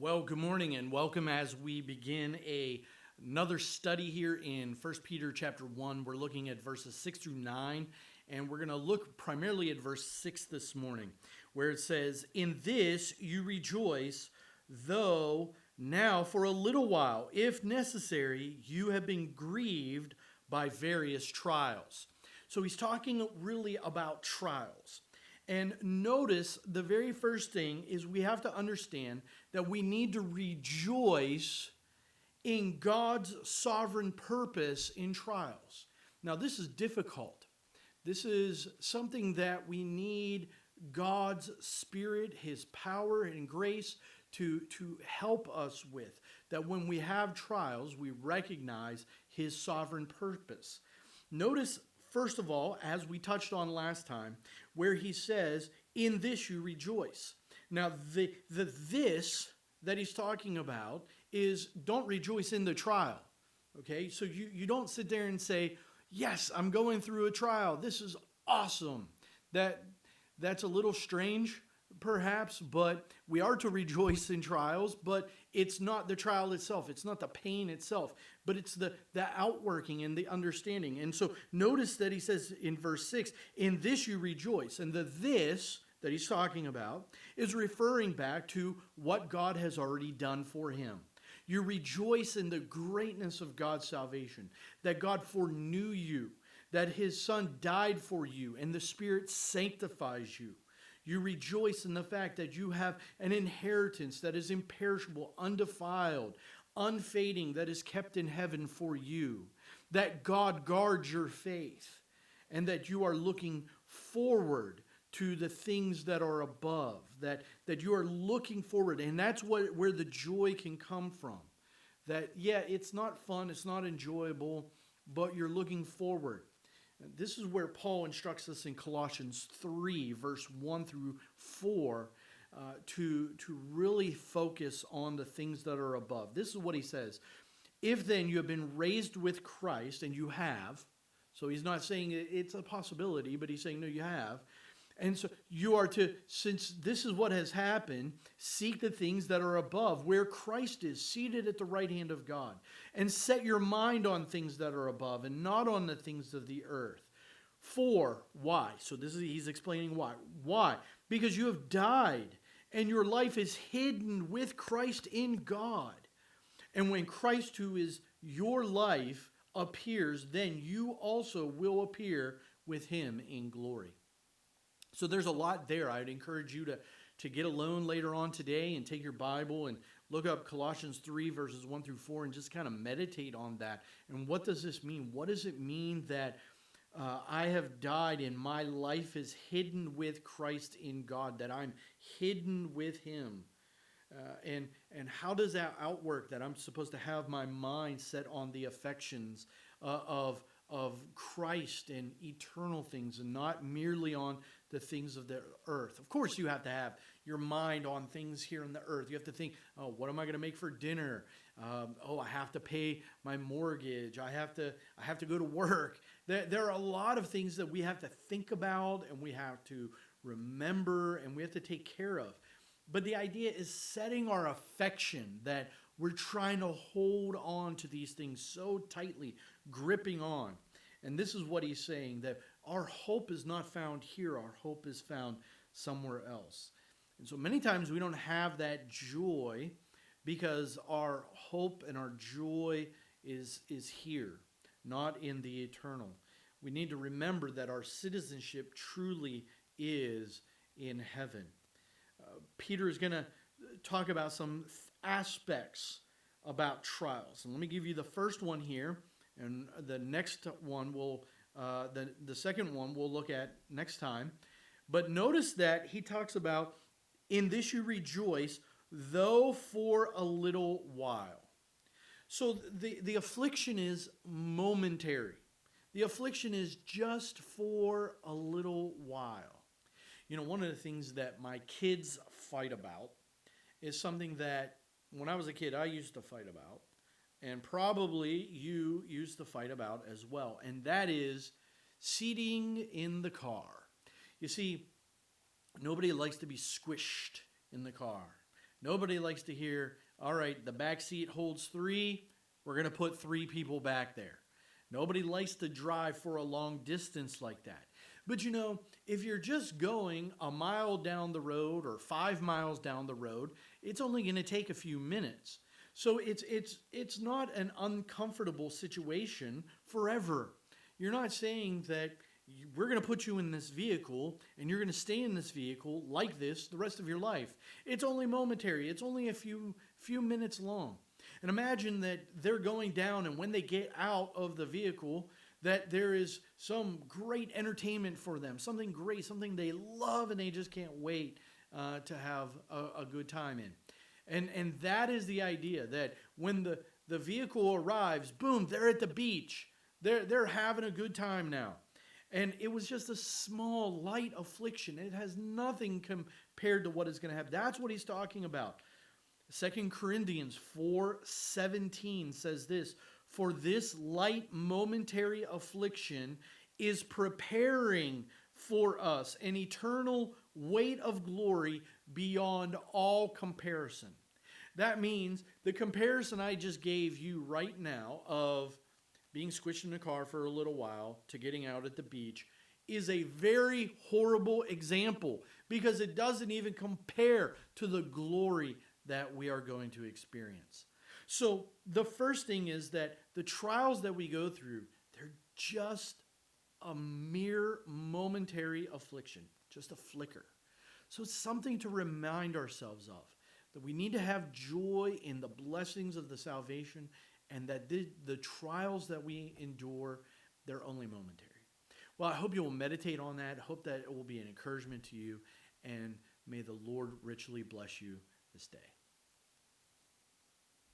Well, good morning and welcome as we begin another study here in First Peter chapter 1. We're looking at verses 6 through 9, and we're going to look primarily at verse 6 this morning, where it says, "In this you rejoice, though now for a little while, if necessary, you have been grieved by various trials." So he's talking really about trials. And notice the very first thing is we have to understand that we need to rejoice in God's sovereign purpose in trials. Now, this is difficult. This is something that we need God's Spirit, His power and grace to help us with. That when we have trials, we recognize His sovereign purpose. Notice, first of all, as we touched on last time, where he says, "In this you rejoice." Now, the this that he's talking about is don't rejoice in the trial. Okay, so you don't sit there and say, "Yes, I'm going through a trial. This is awesome." That's a little strange, perhaps, but we are to rejoice in trials, but it's not the trial itself. It's not the pain itself, but it's the outworking and the understanding. And so notice that he says in verse 6, "In this you rejoice." And the this that he's talking about is referring back to what God has already done for him. You rejoice in the greatness of God's salvation, that God foreknew you, that his Son died for you, and the Spirit sanctifies you. You rejoice in the fact that you have an inheritance that is imperishable, undefiled, unfading, that is kept in heaven for you. That God guards your faith, and that you are looking forward to the things that are above, that you are looking forward. And that's where the joy can come from. That, yeah, it's not fun, it's not enjoyable, but you're looking forward. This is where Paul instructs us in Colossians 3, verse 1 through 4, to really focus on the things that are above. This is what he says. "If then you have been raised with Christ," and you have, so he's not saying it's a possibility, but he's saying, no, you have. And so you are to, since this is what has happened, seek the things that are above, where Christ is, seated at the right hand of God. And set your mind on things that are above, and not on the things of the earth. For, why? So he's explaining why. Why? Because you have died, and your life is hidden with Christ in God. And when Christ, who is your life, appears, then you also will appear with him in glory. So there's a lot there. I'd encourage you to get alone later on today and take your Bible and look up Colossians 3 verses 1 through 4 and just kind of meditate on that. And what does this mean? What does it mean that I have died and my life is hidden with Christ in God, that I'm hidden with him? And how does that outwork that I'm supposed to have my mind set on the affections of Christ and eternal things, and not merely on the things of the earth? Of course, you have to have your mind on things here on the earth. You have to think, oh, what am I going to make for dinner? I have to pay my mortgage. I have to go to work. There are a lot of things that we have to think about, and we have to remember, and we have to take care of. But the idea is setting our affection, that we're trying to hold on to these things so tightly, gripping on. And this is what he's saying, that our hope is not found here. Our hope is found somewhere else. And so many times we don't have that joy because our hope and our joy is here, not in the eternal. We need to remember that our citizenship truly is in heaven. Peter is going to talk about some aspects about trials. And let me give you the first one here, and the next one the second one we'll look at next time. But notice that he talks about, "In this you rejoice, though for a little while." So the affliction is momentary. The affliction is just for a little while. You know, one of the things that my kids fight about is something that when I was a kid I used to fight about, and probably you used to fight about as well, and that is seating in the car. You see, nobody likes to be squished in the car. Nobody likes to hear, all right, the back seat holds three. We're going to put three people back there. Nobody likes to drive for a long distance like that. But you know, if you're just going a mile down the road or 5 miles down the road, it's only going to take a few minutes. So it's not an uncomfortable situation forever. You're not saying that we're going to put you in this vehicle and you're going to stay in this vehicle like this the rest of your life. It's only momentary. It's only a few minutes long. And imagine that they're going down, and when they get out of the vehicle, that there is some great entertainment for them, something great, something they love, and they just can't wait to have a good time in. And that is the idea, that when the vehicle arrives, boom, they're at the beach. They're having a good time now. And it was just a small, light affliction. It has nothing compared to what is going to happen. That's what he's talking about. 2 Corinthians 4:17 says this, "For this light momentary affliction is preparing for us an eternal weight of glory beyond all comparison." That means the comparison I just gave you right now of being squished in a car for a little while to getting out at the beach is a very horrible example, because it doesn't even compare to the glory that we are going to experience. So the first thing is that the trials that we go through, they're just a mere momentary affliction, just a flicker. So it's something to remind ourselves of, that we need to have joy in the blessings of the salvation, and that the trials that we endure, they're only momentary. Well, I hope you will meditate on that. I hope that it will be an encouragement to you, and may the Lord richly bless you this day.